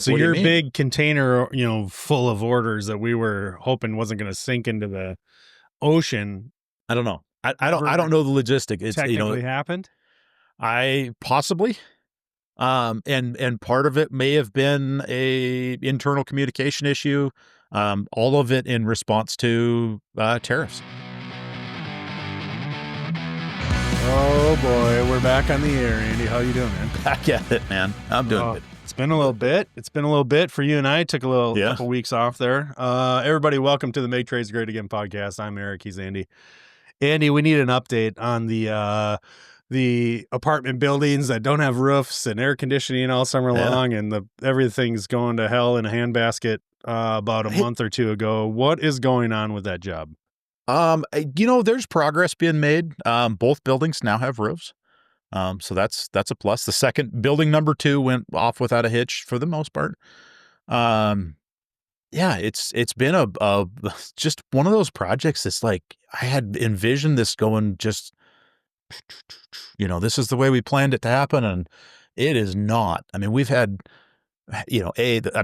So What do you your mean? big container, full of orders that we were hoping wasn't going to sink into the ocean I don't know. I never don't know the logistic. It's, technically happened? I possibly, and part of it may have been a internal communication issue. All of it in response to tariffs. Oh boy, we're back on the air, Andy. How you doing, man? Back at it, man. I'm doing good. It's been a little bit. It's been a little bit for you and I. Took a Yeah. couple weeks off there. Everybody, welcome to the Make Trades Great Again podcast. I'm Eric. He's Andy. Andy, we need an update on the apartment buildings that don't have roofs and air conditioning all summer long, and everything's going to hell in a handbasket about a month or two ago. What is going on with that job? There's progress being made. Both buildings now have roofs. So that's a plus. The second building, number 2, went off without a hitch for the most part. Yeah, it's been a just one of those projects that's like, I had envisioned this going just, this is the way we planned it to happen, and it is not. I mean, we've had,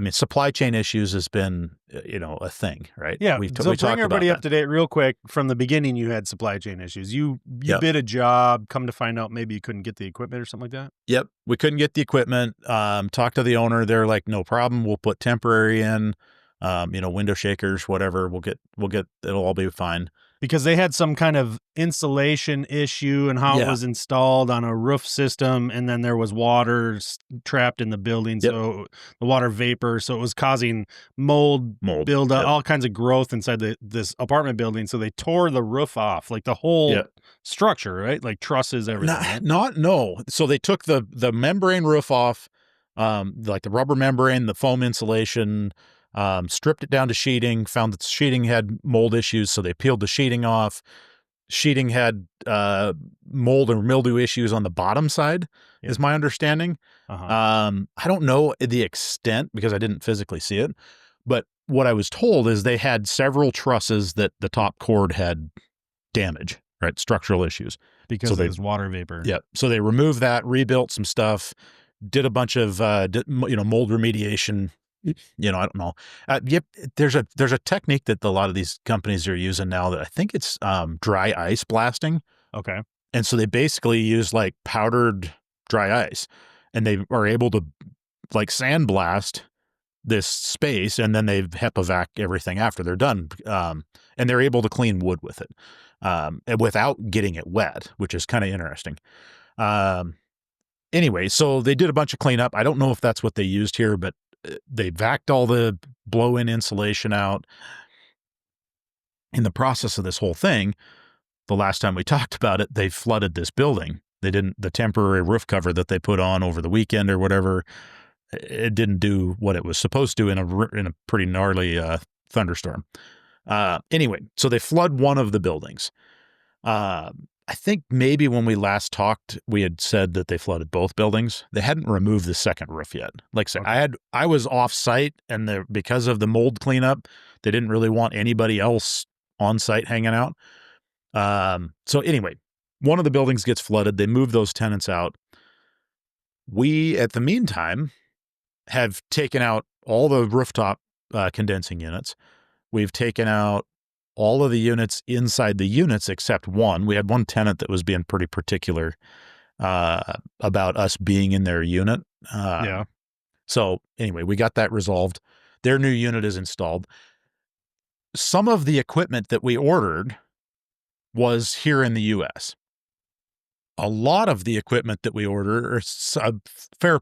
supply chain issues has been, a thing, right? Yeah. We So bring talked everybody about up to date real quick. From the beginning, you had supply chain issues. You Yep. bid a job, come to find out maybe you couldn't get the equipment or something like that. Yep. We couldn't get the equipment. Talked to the owner. They're like, no problem. We'll put temporary in, window shakers, whatever. We'll get, it'll all be fine. Because they had some kind of insulation issue and how it was installed on a roof system, and then there was water trapped in the building, so the water vapor, so it was causing mold buildup, all kinds of growth inside this apartment building. So they tore the roof off, like the whole structure, right? Like trusses, everything. No. So they took the membrane roof off, like the rubber membrane, the foam insulation. Stripped it down to sheeting, found that the sheeting had mold issues, so they peeled the sheeting off. Sheeting had mold and mildew issues on the bottom side, is my understanding. I don't know the extent because I didn't physically see it, but what I was told is they had several trusses that the top cord had damage, right? Structural issues. Because of this water vapor. Yeah. So they removed that, rebuilt some stuff, did a bunch of, mold remediation. I don't know. There's a technique that a lot of these companies are using now that I think it's dry ice blasting. Okay. And so they basically use like powdered dry ice, and they are able to like sandblast this space, and then they HEPA vac everything after they're done. And they're able to clean wood with it and without getting it wet, which is kind of interesting. Anyway, so they did a bunch of cleanup. I don't know if that's what they used here, but they vacked all the blow-in insulation out. In the process of this whole thing, the last time we talked about it, they flooded this building. The temporary roof cover that they put on over the weekend or whatever, it didn't do what it was supposed to in a pretty gnarly thunderstorm. Anyway, so they flood one of the buildings. I think maybe when we last talked, we had said that they flooded both buildings. They hadn't removed the second roof yet. Like I said, I was off site, and because of the mold cleanup, they didn't really want anybody else on site hanging out. So anyway, one of the buildings gets flooded. They move those tenants out. We, at the meantime, have taken out all the rooftop condensing units. We've taken out all of the units inside the units except one. We had one tenant that was being pretty particular about us being in their unit. So anyway, we got that resolved. Their new unit is installed. Some of the equipment that we ordered was here in the U.S. A lot of the equipment that we ordered, or a fair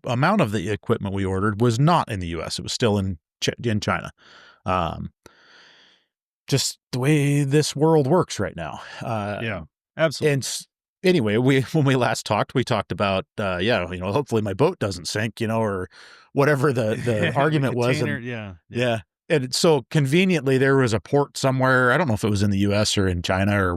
amount of the equipment we ordered, was not in the U.S. It was still in China. Just the way this world works right now. Yeah, absolutely. And anyway, when we last talked, we talked about, hopefully my boat doesn't sink, or whatever the argument was. And, yeah. And so conveniently, there was a port somewhere. I don't know if it was in the U.S. or in China or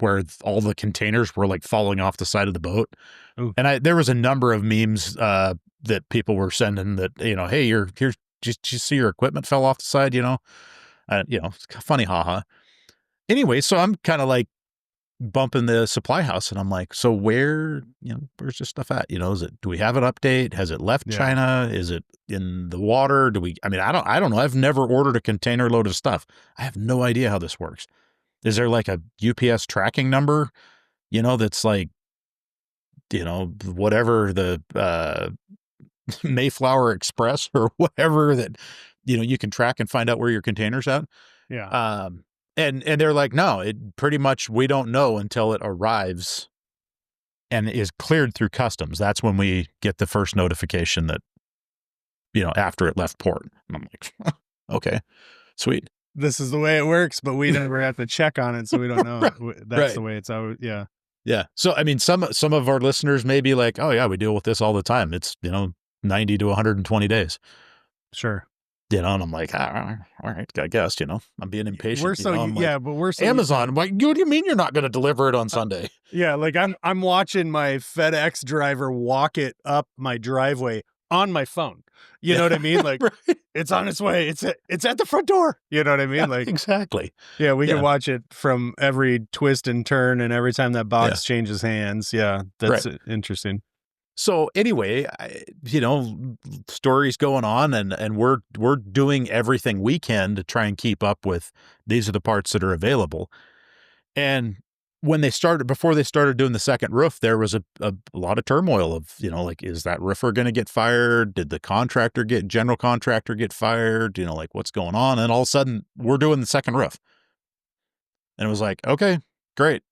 where all the containers were like falling off the side of the boat. Ooh. And there was a number of memes that people were sending that, hey, did you see your equipment fell off the side, it's funny, haha. Anyway, so I'm kind of like, bumping the supply house, and I'm like, so where's this stuff at? Do we have an update? Has it left China? Is it in the water? I don't know. I've never ordered a container load of stuff. I have no idea how this works. Is there like a UPS tracking number, that's like, whatever the Mayflower Express or whatever that, you can track and find out where your container's at? Yeah. And they're like, no, it pretty much, we don't know until it arrives and is cleared through customs. That's when we get the first notification that, after it left port. And I'm like, okay, sweet. This is the way it works, but we never have to check on it, so we don't know. That's the way it's always, yeah. Yeah. So, I mean, some of our listeners may be like, oh yeah, we deal with this all the time. It's, 90 to 120 days. Sure. And I'm like, all right, I guess, I'm being impatient. We're so, but we're so Amazon. Like, what do you mean you're not going to deliver it on Sunday? Yeah. Like I'm watching my FedEx driver walk it up my driveway on my phone. You know what I mean? Like right. It's on its way. It's at the front door. You know what I mean? Like exactly. Yeah. We can watch it from every twist and turn and every time that box changes hands. Yeah. That's interesting. So anyway, stories going on, and we're doing everything we can to try and keep up with. These are the parts that are available. And before they started doing the second roof, there was a lot of turmoil of, like, is that roofer going to get fired? Did the general contractor get fired? Like, what's going on? And all of a sudden we're doing the second roof. And it was like, okay, great.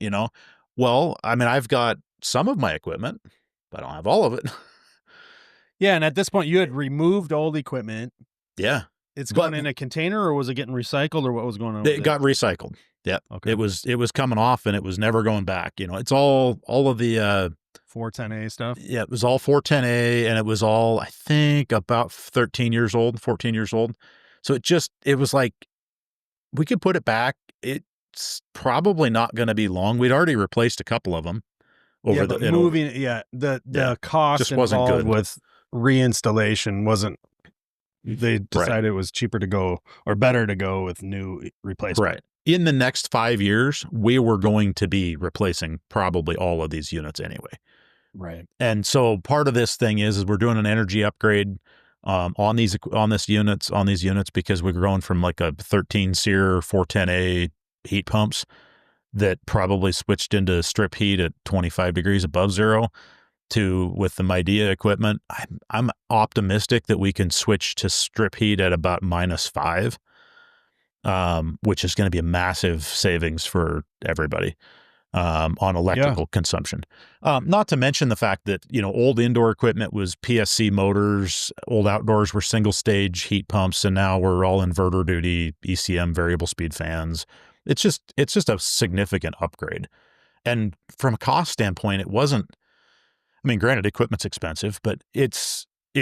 Well, I mean, I've got some of my equipment, but I don't have all of it. Yeah. And at this point you had removed old equipment. Yeah. It's going in a container, or was it getting recycled, or what was going on? It got recycled. Yeah. Okay. It was coming off, and it was never going back. It's all of the 410A stuff. Yeah. It was all 410A, and it was all, I think, about 14 years old. So it was like, we could put it back. It's probably not going to be long. We'd already replaced a couple of them. The cost just wasn't involved good with reinstallation wasn't. They decided it was cheaper to go, or better to go with new replacement. Right. In the next 5 years, we were going to be replacing probably all of these units anyway. Right. And so part of this thing is we're doing an energy upgrade on these units, because we're going from like a 13 SEER 410A heat pumps that probably switched into strip heat at 25 degrees above zero to, with the Midea equipment, I'm optimistic that we can switch to strip heat at about -5, which is going to be a massive savings for everybody on electrical consumption. Not to mention the fact that, old indoor equipment was PSC motors, old outdoors were single stage heat pumps, and now we're all inverter duty ECM variable speed fans. It's just a significant upgrade. And from a cost standpoint, it wasn't, I mean, granted, equipment's expensive, but it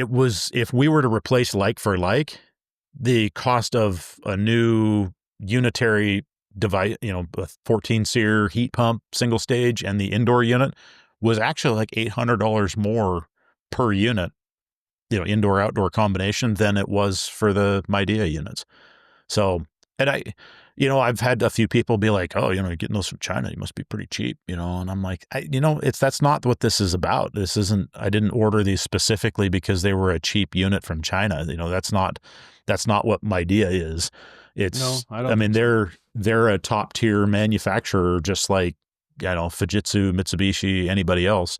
was, if we were to replace like for like, the cost of a new unitary device, a 14 SEER heat pump, single stage, and the indoor unit was actually like $800 more per unit, indoor outdoor combination, than it was for the Midea units. So, and I've had a few people be like, oh, you're getting those from China, you must be pretty cheap, and I'm like, that's not what this is about. I didn't order these specifically because they were a cheap unit from China. That's not what Midea is. They're a top tier manufacturer, just like, Fujitsu, Mitsubishi, anybody else.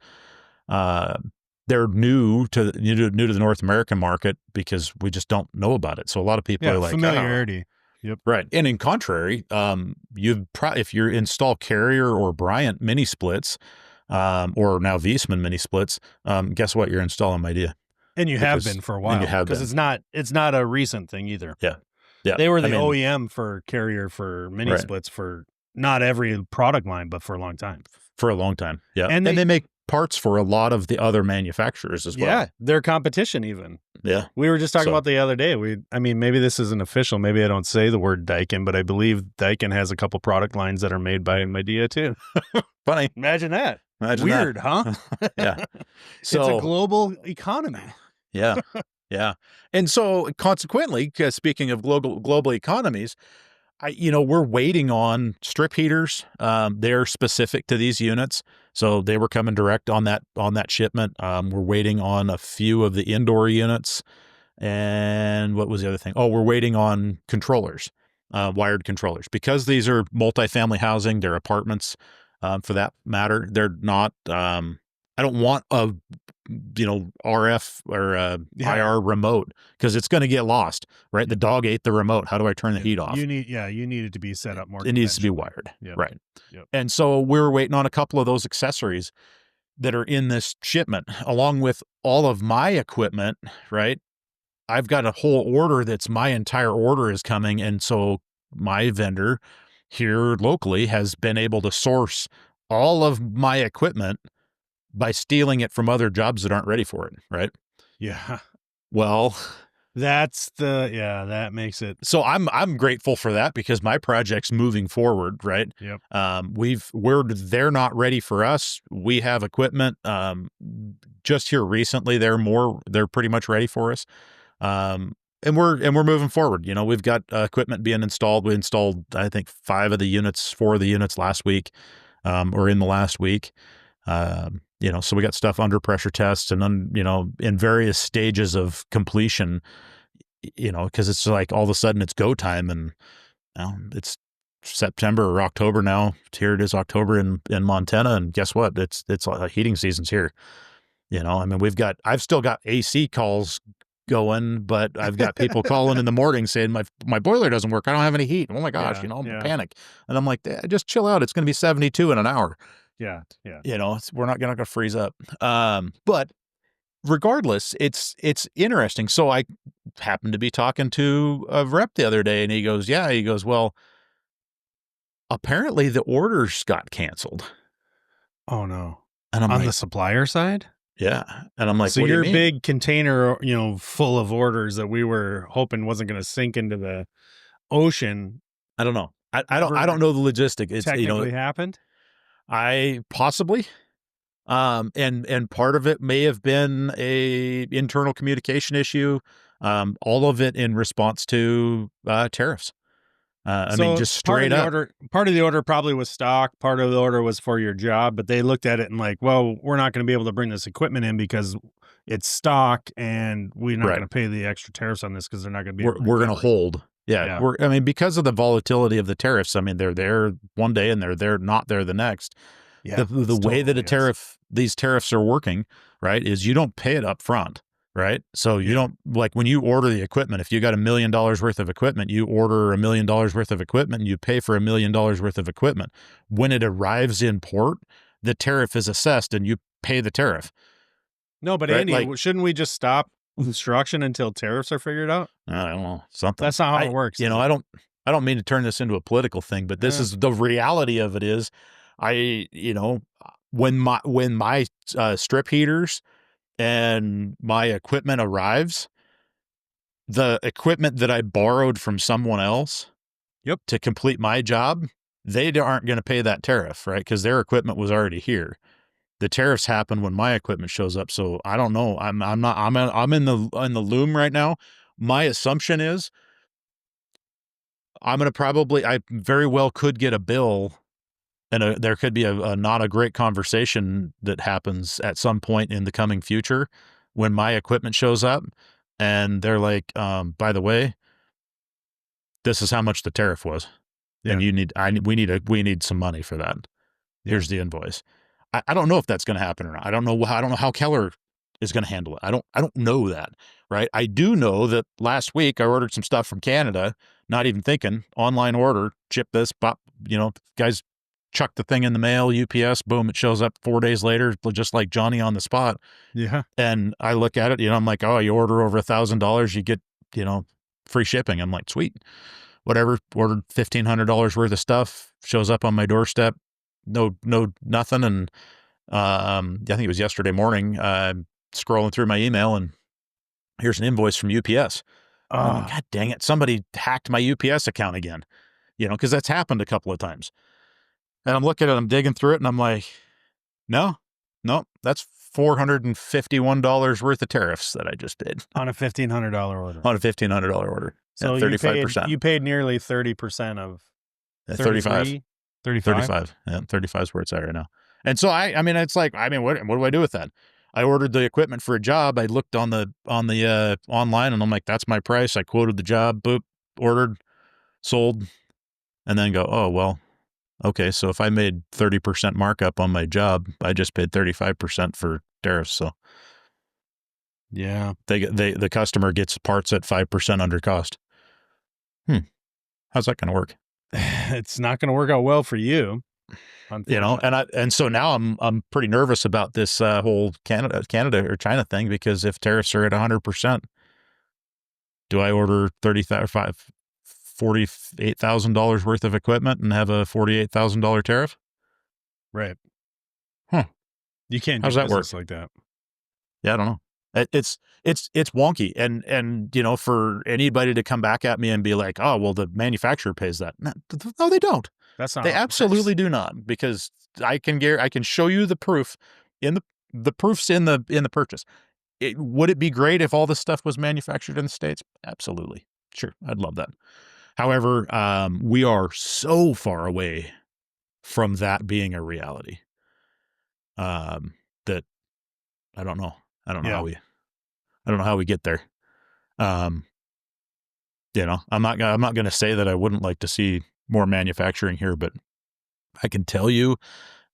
They're new to the North American market because we just don't know about it. So a lot of people are like, familiarity. Yep. Right. And in contrary, if you install Carrier or Bryant mini splits, or now Viessmann mini splits, guess what? You're installing Midea. And you have been for a while, because it's not a recent thing either. Yeah. Yeah. They were the OEM for Carrier for mini splits for not every product line, but for a long time. Yeah. And they make parts for a lot of the other manufacturers as well. Yeah. Their competition even. Yeah. We were just talking about the other day. Maybe this isn't official. Maybe I don't say the word Daikin, but I believe Daikin has a couple product lines that are made by Midea too. Funny. Imagine that. Weird, huh? Yeah. So it's a global economy. Yeah. Yeah. And so consequently, speaking of global economies, we're waiting on strip heaters. They're specific to these units, so they were coming direct on that shipment. We're waiting on a few of the indoor units, and what was the other thing? Oh, we're waiting on controllers, wired controllers, because these are multifamily housing. They're apartments, for that matter. They're not. I don't want a RF or IR remote, because it's going to get lost, right? The dog ate the remote. How do I turn the heat off? You need it to be set up more. It needs to be wired, right? Yep. And so we're waiting on a couple of those accessories that are in this shipment, along with all of my equipment, right? I've got a whole order that's my entire order is coming, and so my vendor here locally has been able to source all of my equipment by stealing it from other jobs that aren't ready for it, right? Yeah. Well, that makes it. So I'm grateful for that, because my project's moving forward, right? Yep. They're not ready for us. We have equipment. Just here recently, they're pretty much ready for us. And we're moving forward. We've got equipment being installed. We installed, I think, 4 of the units last week, or in the last week. So we got stuff under pressure tests and in various stages of completion, because it's like all of a sudden it's go time, and it's September or October now. Here it is, October in Montana, and guess what? It's heating season's here. I've still got AC calls going, but I've got people calling in the morning saying my boiler doesn't work. I don't have any heat. Oh my gosh, panic. And I'm like, just chill out. It's going to be 72 in an hour. Yeah. We're not going to freeze up. But regardless, it's interesting. So I happened to be talking to a rep the other day, and he goes, well, apparently the orders got canceled. Oh no. And I'm on like, the supplier side? Yeah. And I'm like, so what your do you mean? big container, full of orders that we were hoping wasn't going to sink into the ocean. I don't know. I don't know the logistic. It's technically happened. I possibly, and part of it may have been a internal communication issue. All of it in response to tariffs. Just straight up. Part of the order probably was stock. Part of the order was for your job, but they looked at it and like, well, we're not going to be able to bring this equipment in because it's stock, and we're not going to pay the extra tariffs on this because they're not going to be. We're going to hold. Yeah. Because of the volatility of the tariffs. They're there one day and they're not there the next. Yeah. The way that these tariffs are working, right, is you don't pay it up front. Right. So you don't, like, when you order the equipment, if you got $1 million worth of equipment, you order $1 million worth of equipment and you pay for $1 million worth of equipment. When it arrives in port, the tariff is assessed and you pay the tariff. No, but right? Andy, shouldn't we just stop construction until tariffs are figured out? I don't know. Something. That's not how it works. I don't mean to turn this into a political thing, but this is the reality of it is when my strip heaters and my equipment arrives, the equipment that I borrowed from someone else to complete my job, they aren't going to pay that tariff, right? Because their equipment was already here. The tariffs happen when my equipment shows up. So I don't know. I'm in the loom right now. My assumption is I very well could get a bill, and there could be a not a great conversation that happens at some point in the coming future when my equipment shows up, and they're like, by the way, this is how much the tariff was, and we need some money for that. Here's the invoice. I don't know if that's going to happen or not. I don't know how Keller is going to handle it. I don't know that, right? I do know that last week I ordered some stuff from Canada, not even thinking, online order, ship this, pop, guys chuck the thing in the mail, UPS, boom, it shows up 4 days later, just like Johnny on the spot. Yeah. And I look at it, I'm like, oh, you order over $1,000, you get, free shipping. I'm like, sweet, whatever. Ordered $1,500 worth of stuff, shows up on my doorstep. No, nothing. And I think it was yesterday morning, scrolling through my email, and here's an invoice from UPS. I'm like, God dang it. Somebody hacked my UPS account again, because that's happened a couple of times. And I'm looking at it, I'm digging through it, and I'm like, no, that's $451 worth of tariffs that I just did. On a $1,500 order. On a $1,500 order. So at 35%. You paid nearly 30% of 35. 35. Yeah, 35 is where it's at right now. And so I mean, it's like, I mean, what do I do with that? I ordered the equipment for a job. I looked on the online, and I'm like, that's my price. I quoted the job, boop, ordered, sold, and then go, oh, well, okay. So if I made 30% markup on my job, I just paid 35% for tariffs. So yeah, the customer gets parts at 5% under cost. How's that going to work? It's not going to work out well for you, unfortunately. And so now I'm pretty nervous about this whole Canada or China thing, because if tariffs are at 100%, do I order $48,000 worth of equipment and have a $48,000 tariff? Right. Huh. You can't do How's that business work? like that. Yeah, I don't know. It's wonky, and for anybody to come back at me and be like, oh, well, the manufacturer pays that. No, they don't. That's not. They absolutely do not, because I can show you the proof in the proofs in the purchase. Would it be great if all this stuff was manufactured in the States? Absolutely, sure, I'd love that. However, we are so far away from that being a reality that I don't know. I don't know how we get there. I'm not going to say that I wouldn't like to see more manufacturing here, but I can tell you,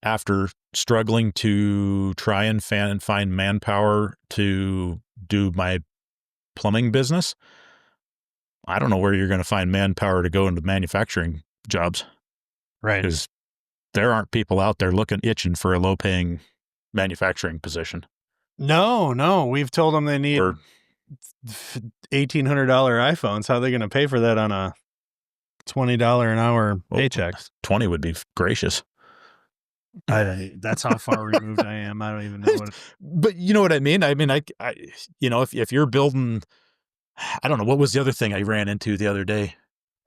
after struggling to try and find manpower to do my plumbing business, I don't know where you're going to find manpower to go into manufacturing jobs. Right. Because there aren't people out there itching for a low-paying manufacturing position. No. We've told them they need $1,800 iPhones. How are they going to pay for that on a $20 an hour paycheck? 20 would be gracious. That's how far removed I am. I don't even know but you know what I mean? I mean, I if you're building, I don't know, what was the other thing I ran into the other day?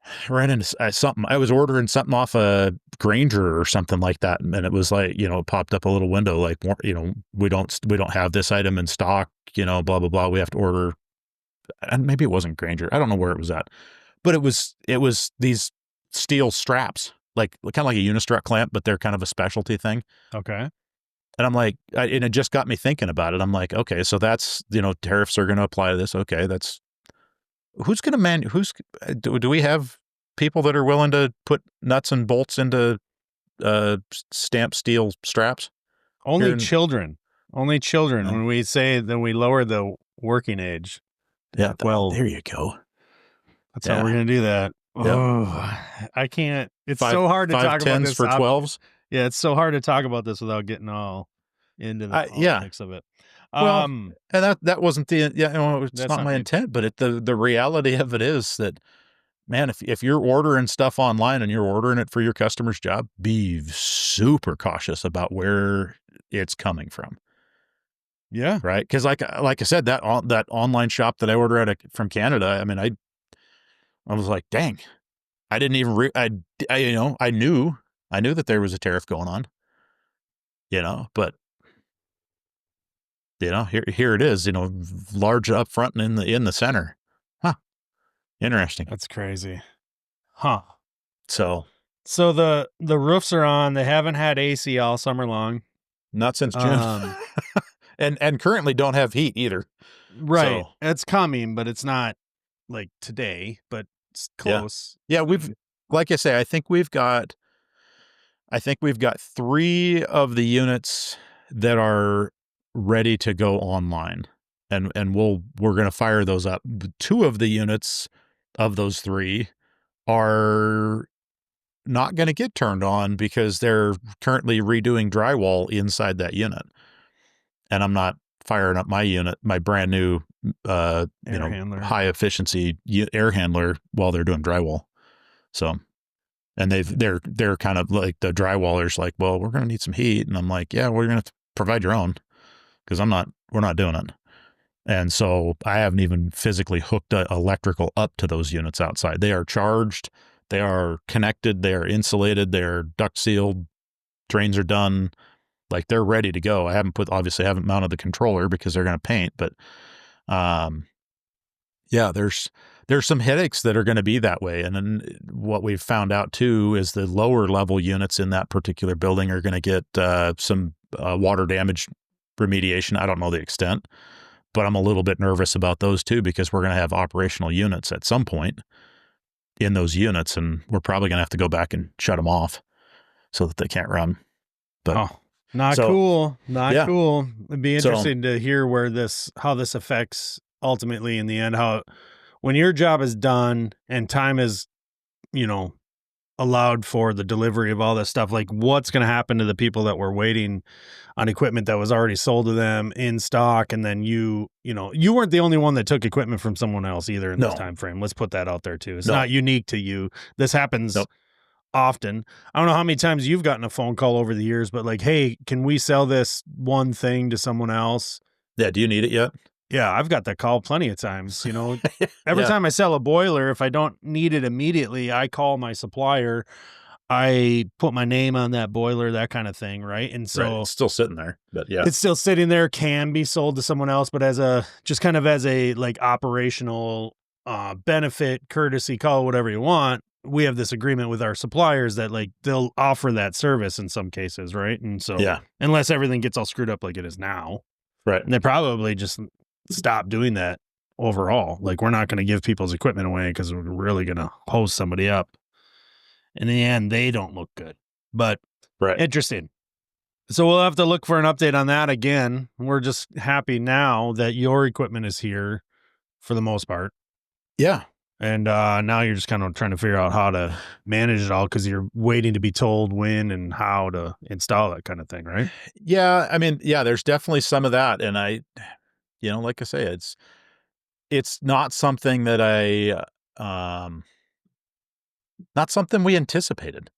I ran into something. I was ordering something off a Granger or something like that, and it was like, it popped up a little window like, we don't have this item in stock, blah blah blah. We have to order, and maybe it wasn't Granger. I don't know where it was at, but it was these steel straps, like kind of like a unistrut clamp, but they're kind of a specialty thing. Okay. And I'm like, and it just got me thinking about it. I'm like, okay, so that's, tariffs are going to apply to this. Okay, that's who's going to do we have people that are willing to put nuts and bolts into stamped steel straps? Only children. Only children. When we say that we lower the working age. Yeah. Well, there you go. That's how we're going to do that. Yep. Oh, I can't. It's so hard to talk about this for 12s. Yeah, it's so hard to talk about this without getting all into the politics of it. Well, and that wasn't it's not my intent, but the reality of it is that, man, if you're ordering stuff online and you're ordering it for your customer's job, be super cautious about where it's coming from. Yeah. Right. Because like I said, that online shop that I order from Canada, I mean, I was like, dang, I didn't even I knew that there was a tariff going on, but here it is, large up front and in the center. Huh. Interesting. That's crazy. Huh. So the roofs are on. They haven't had AC all summer long. Not since June. And currently don't have heat either. Right. So. It's coming, but it's not like today, but it's close. Yeah, like I say, I think we've got 3 of the units that are ready to go online, and we're going to fire those up. 2 of the units of those 3 are not going to get turned on because they're currently redoing drywall inside that unit, and I'm not firing up my unit, my brand new high efficiency air handler while they're doing drywall. So, and they're kind of like, the drywallers like, well, we're going to need some heat. And I'm like, yeah, we're going to provide your own, because we're not doing it. And so I haven't even physically hooked electrical up to those units outside. They are charged. They are connected. They are insulated. They're duct sealed. Drains are done. Like, they're ready to go. I obviously haven't mounted the controller because they're going to paint, but, yeah, there's there's some headaches that are going to be that way. And then what we've found out too is the lower level units in that particular building are going to get some water damage remediation. I don't know the extent, but I'm a little bit nervous about those too, because we're going to have operational units at some point in those units, and we're probably going to have to go back and shut them off so that they can't run. But not cool. It'd be interesting to hear how this affects ultimately in the end, how when your job is done and time is, allowed for the delivery of all this stuff, like what's going to happen to the people that were waiting on equipment that was already sold to them in stock. And then you weren't the only one that took equipment from someone else either in this time frame. Let's put that out there too. It's not unique to you. This happens often. I don't know how many times you've gotten a phone call over the years, but like, hey, can we sell this one thing to someone else? Yeah. Do you need it yet? Yeah, I've got that call plenty of times. Every time I sell a boiler, if I don't need it immediately, I call my supplier. I put my name on that boiler, that kind of thing, right? And so it's still sitting there, but yeah, it's still sitting there, can be sold to someone else, but as a like operational benefit, courtesy call, whatever you want, we have this agreement with our suppliers that like they'll offer that service in some cases, right? And so unless everything gets all screwed up like it is now, right? And they probably just stop doing that overall. Like we're not going to give people's equipment away because we're really going to hose somebody up. In the end, they don't look good, but interesting. So we'll have to look for an update on that again. We're just happy now that your equipment is here for the most part. Yeah. And now you're just kind of trying to figure out how to manage it all because you're waiting to be told when and how to install that kind of thing, right? Yeah. I mean, yeah, there's definitely some of that. And like I say, it's not something that not something we anticipated.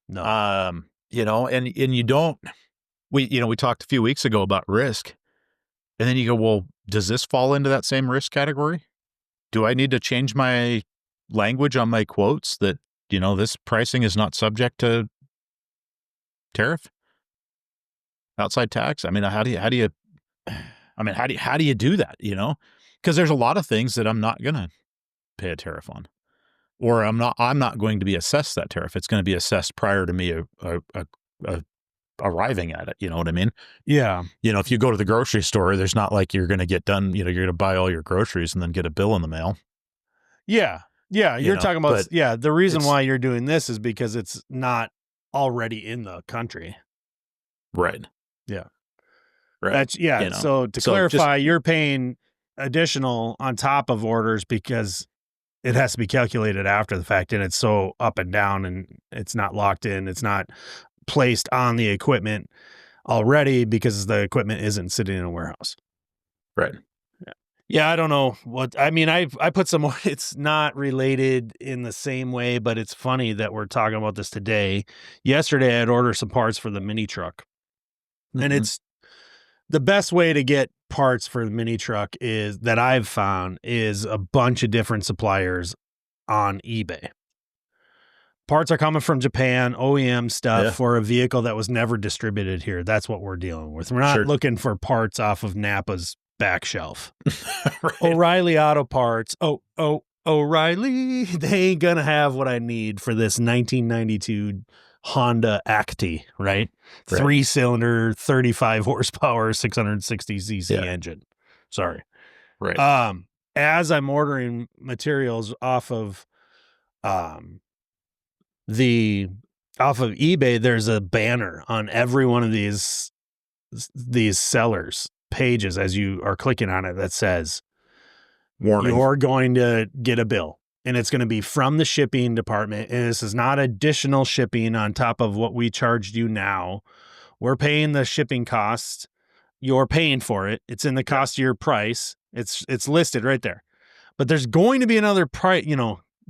No. And you don't, we talked a few weeks ago about risk, and then you go, well, does this fall into that same risk category? Do I need to change my language on my quotes that, this pricing is not subject to tariff, outside tax? I mean, how do you do that? Because there's a lot of things that I'm not going to pay a tariff on, or I'm not going to be assessed that tariff. It's going to be assessed prior to me arriving at it. You know what I mean? Yeah. If you go to the grocery store, there's not like you're going to get done, you're going to buy all your groceries and then get a bill in the mail. Yeah. Yeah. You're talking about, the reason why you're doing this is because it's not already in the country. Right. Yeah. Right. So to clarify, you're paying additional on top of orders because it has to be calculated after the fact, and it's so up and down and it's not locked in. It's not placed on the equipment already because the equipment isn't sitting in a warehouse. Right. Yeah. I don't know I put some more, it's not related in the same way, but it's funny that we're talking about this today. Yesterday I had ordered some parts for the mini truck, and it's the best way to get parts for the mini truck that I've found is a bunch of different suppliers on eBay. Parts are coming from Japan, OEM stuff for a vehicle that was never distributed here. That's what we're dealing with. We're not looking for parts off of Napa's back shelf. Right. O'Reilly Auto Parts. O'Reilly. They ain't going to have what I need for this 1992 Honda Acti, right? 3-cylinder, 35 horsepower, 660 cc engine. Sorry. Right. As I'm ordering materials off of eBay, there's a banner on every one of these sellers pages as you are clicking on it that says, warning, you're going to get a bill, and it's going to be from the shipping department. And this is not additional shipping on top of what we charged you now. We're paying the shipping costs. You're paying for it. It's in the cost of your price. It's listed right there. But there's going to be another price,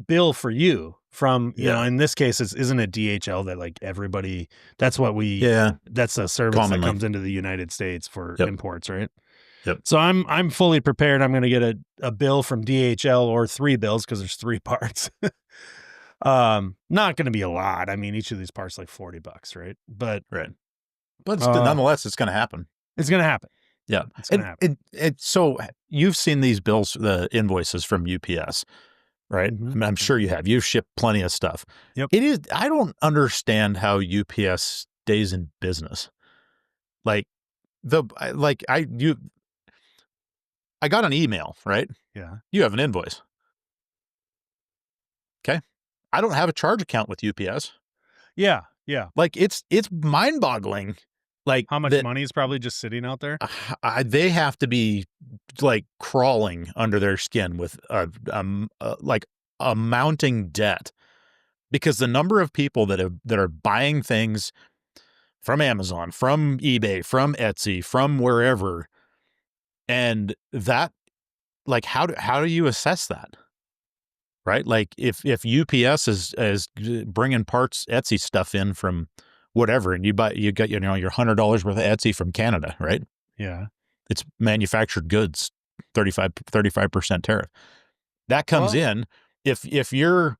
bill for you from, in this case, isn't it DHL that like everybody, that's a service that comes into the United States for imports, right? Yep. So I'm fully prepared. I'm going to get a bill from DHL, or 3 bills because there's 3 parts. Not going to be a lot. I mean, each of these parts like $40, right? But nonetheless, it's going to happen. It's going to happen. Yeah. It's going to happen. So you've seen these bills, the invoices from UPS, right? Mm-hmm. I mean, I'm sure you have. You've shipped plenty of stuff. Yep. I don't understand how UPS stays in business. Like I got an email, right? Yeah. You have an invoice. Okay. I don't have a charge account with UPS. Yeah. Yeah. Like it's mind boggling. Like How much that money is probably just sitting out there? they have to be like crawling under their skin with like a mounting debt, because the number of people that are buying things from Amazon, from eBay, from Etsy, from wherever, and that, like, how do you assess that? Right? Like if UPS is bringing parts Etsy stuff in from whatever, and you got your $100 worth of Etsy from Canada, right? Yeah. It's manufactured goods, 35% tariff. That comes in. If you're,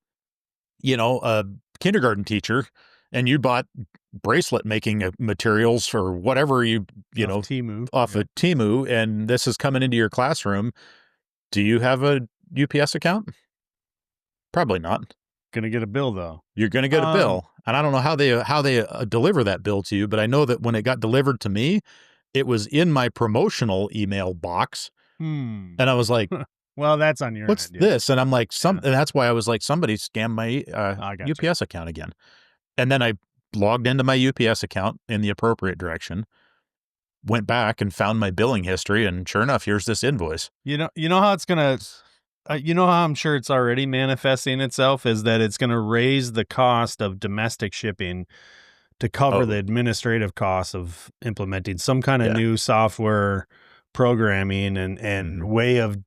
a kindergarten teacher and you bought bracelet making materials for whatever Temu. off of Temu, and this is coming into your classroom, do you have a UPS account? Probably not. Gonna get a bill though. You're going to get a bill, and I don't know how they deliver that bill to you, but I know that when it got delivered to me, it was in my promotional email box, and I was like, "Well, that's on your what's end, this?" And I'm like, and that's why I was like, somebody scammed my UPS account again. And then I logged into my UPS account in the appropriate direction, went back and found my billing history, and sure enough, here's this invoice. You know how it's gonna. You know how I'm sure it's already manifesting itself is that it's going to raise the cost of domestic shipping to cover the administrative costs of implementing some kind of new software programming and way of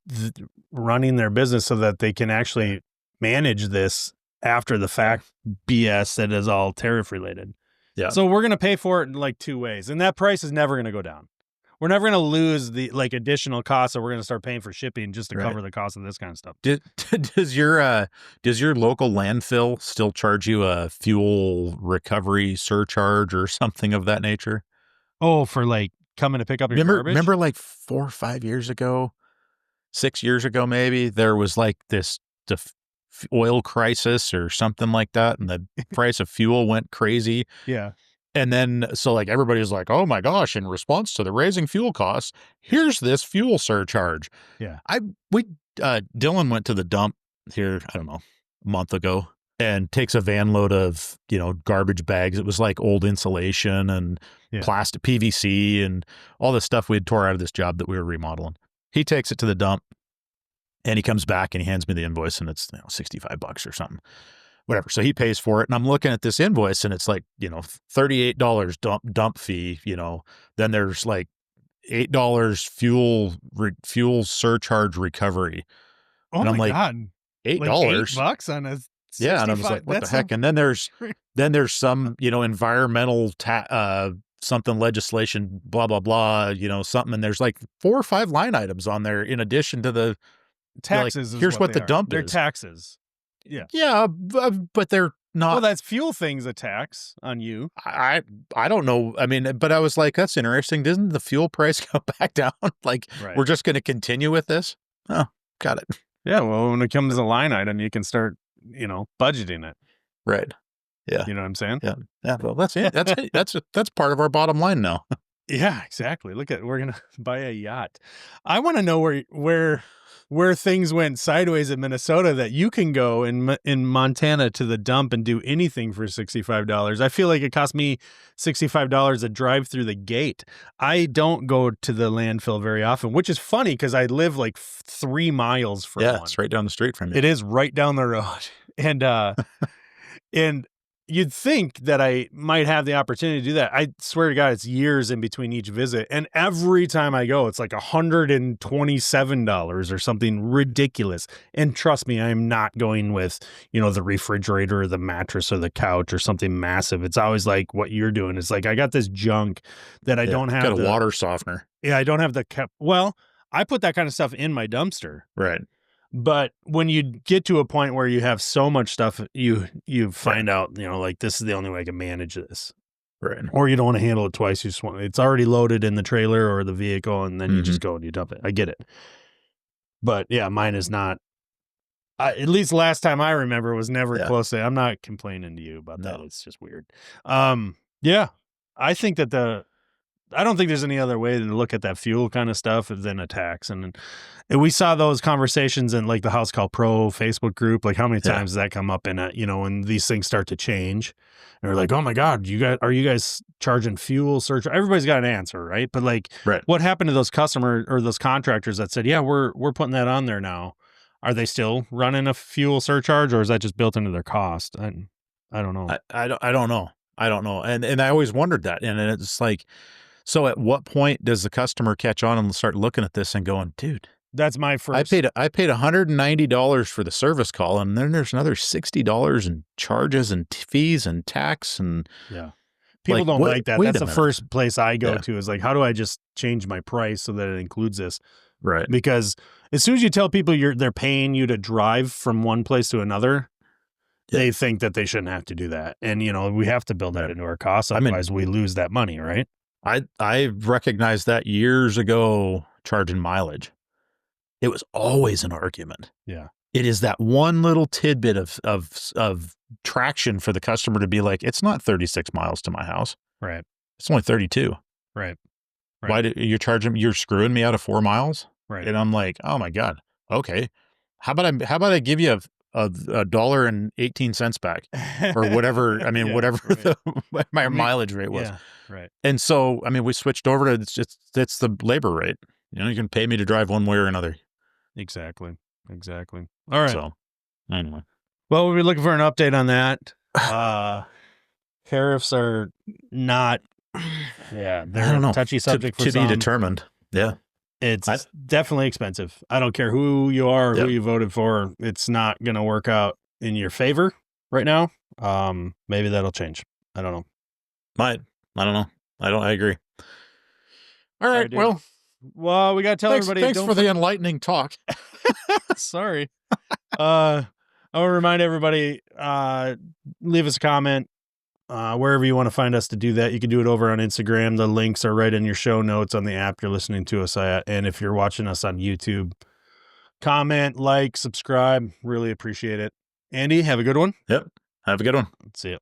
running their business so that they can actually manage this after the fact BS that is all tariff related. Yeah. So we're going to pay for it in like two ways, and that price is never going to go down. We're never going to lose the additional costs that we're going to start paying for shipping just to cover the cost of this kind of stuff. Does your local landfill still charge you a fuel recovery surcharge or something of that nature? Oh, for like coming to pick up your garbage? Remember like 4 or 5 years ago, 6 years ago maybe, there was like the oil crisis or something like that, and the price of fuel went crazy. Yeah. And then, so like everybody was like, oh my gosh, in response to the raising fuel costs, here's this fuel surcharge. Yeah. Dylan went to the dump here, I don't know, a month ago, and takes a van load of, garbage bags. It was like old insulation and plastic PVC and all the stuff we had tore out of this job that we were remodeling. He takes it to the dump and he comes back and he hands me the invoice, and it's $65 or something. Whatever. So he pays for it. And I'm looking at this invoice and it's like, $38 dump fee, then there's like $8 fuel surcharge recovery. Oh, and I'm my like, God. $8? Like $8 on a 65? Yeah. And I was like, what the heck? And then there's some, environmental, something legislation, blah, blah, blah, something. And there's like 4 or 5 line items on there in addition to the taxes. Here's what the dump They're is. taxes. Yeah. Yeah, but they're not. Well, that's fuel thing's a tax on you. I don't know. I mean, but I was like, that's interesting. Doesn't the fuel price go back down? We're just going to continue with this? Oh, got it. Yeah, well, when it comes to a line item, you can start, budgeting it. Right. Yeah. You know what I'm saying? Yeah. Yeah. Well, that's it. That's part of our bottom line now. Yeah, exactly. We're going to buy a yacht. I want to know where things went sideways in Minnesota that you can go in Montana to the dump and do anything for $65. I feel like it cost me $65 to drive through the gate. I don't go to the landfill very often, which is funny because I live like 3 miles from one. It's right down the street from you. It is right down the road. And you'd think that I might have the opportunity to do that. I swear to God, it's years in between each visit. And every time I go, it's like $127 or something ridiculous. And trust me, I'm not going with, the refrigerator or the mattress or the couch or something massive. It's always like what you're doing. It's like, I got this junk that I don't have. Got a water softener. Yeah, I don't have the well, I put that kind of stuff in my dumpster. Right. But when you get to a point where you have so much stuff, you find out, like, this is the only way I can manage this. Right. Or you don't want to handle it twice. You just want it's already loaded in the trailer or the vehicle, and then you just go and you dump it. I get it. But yeah, mine is not. At least last time I remember was never close to. I'm not complaining to you about that. It's just weird. Yeah, I think that I don't think there's any other way to look at that fuel kind of stuff than a tax. And we saw those conversations in like the House Call Pro Facebook group. Like how many times does that come up in it, when these things start to change and we're like, oh my God, are you guys charging fuel surcharge? Everybody's got an answer, right? But like what happened to those customers or those contractors that said, yeah, we're putting that on there now. Are they still running a fuel surcharge or is that just built into their cost? I don't know. I don't know. I don't know. And I always wondered that. And it's like, so at what point does the customer catch on and start looking at this and going, dude, that's my first. I paid $190 for the service call, and then there's another $60 in charges and fees and tax and people don't like that. That's the first place I go to is like, how do I just change my price so that it includes this? Right. Because as soon as you tell people they're paying you to drive from one place to another, they think that they shouldn't have to do that. And we have to build that into our costs, otherwise we lose that money, right? I recognized that years ago charging mileage. It was always an argument. Yeah. It is that one little tidbit of traction for the customer to be like, it's not 36 miles to my house. Right. It's only 32. Right. Why do you charge them? You're screwing me out of 4 miles. Right. And I'm like, oh my God. Okay. How about I give you a $1.18 back or whatever. I mean, whatever my mileage rate was. Yeah. Right. And so, I mean, we switched over to it's the labor rate. You can pay me to drive one way or another. Exactly. All right. So anyway. Well, we'll be looking for an update on that. Tariffs are not, they're a touchy subject for to some. be determined. Yeah. It's definitely expensive. I don't care who you are or who you voted for. It's not going to work out in your favor right now. Maybe that'll change. I don't know. I don't know. I agree. All right. Well, we got to tell everybody. Thanks for the enlightening talk. Sorry. I want to remind everybody, leave us a comment wherever you want to find us to do that. You can do it over on Instagram. The links are right in your show notes on the app you're listening to us at. And if you're watching us on YouTube, comment, like, subscribe. Really appreciate it. Andy, have a good one. Yep. Have a good one. See ya.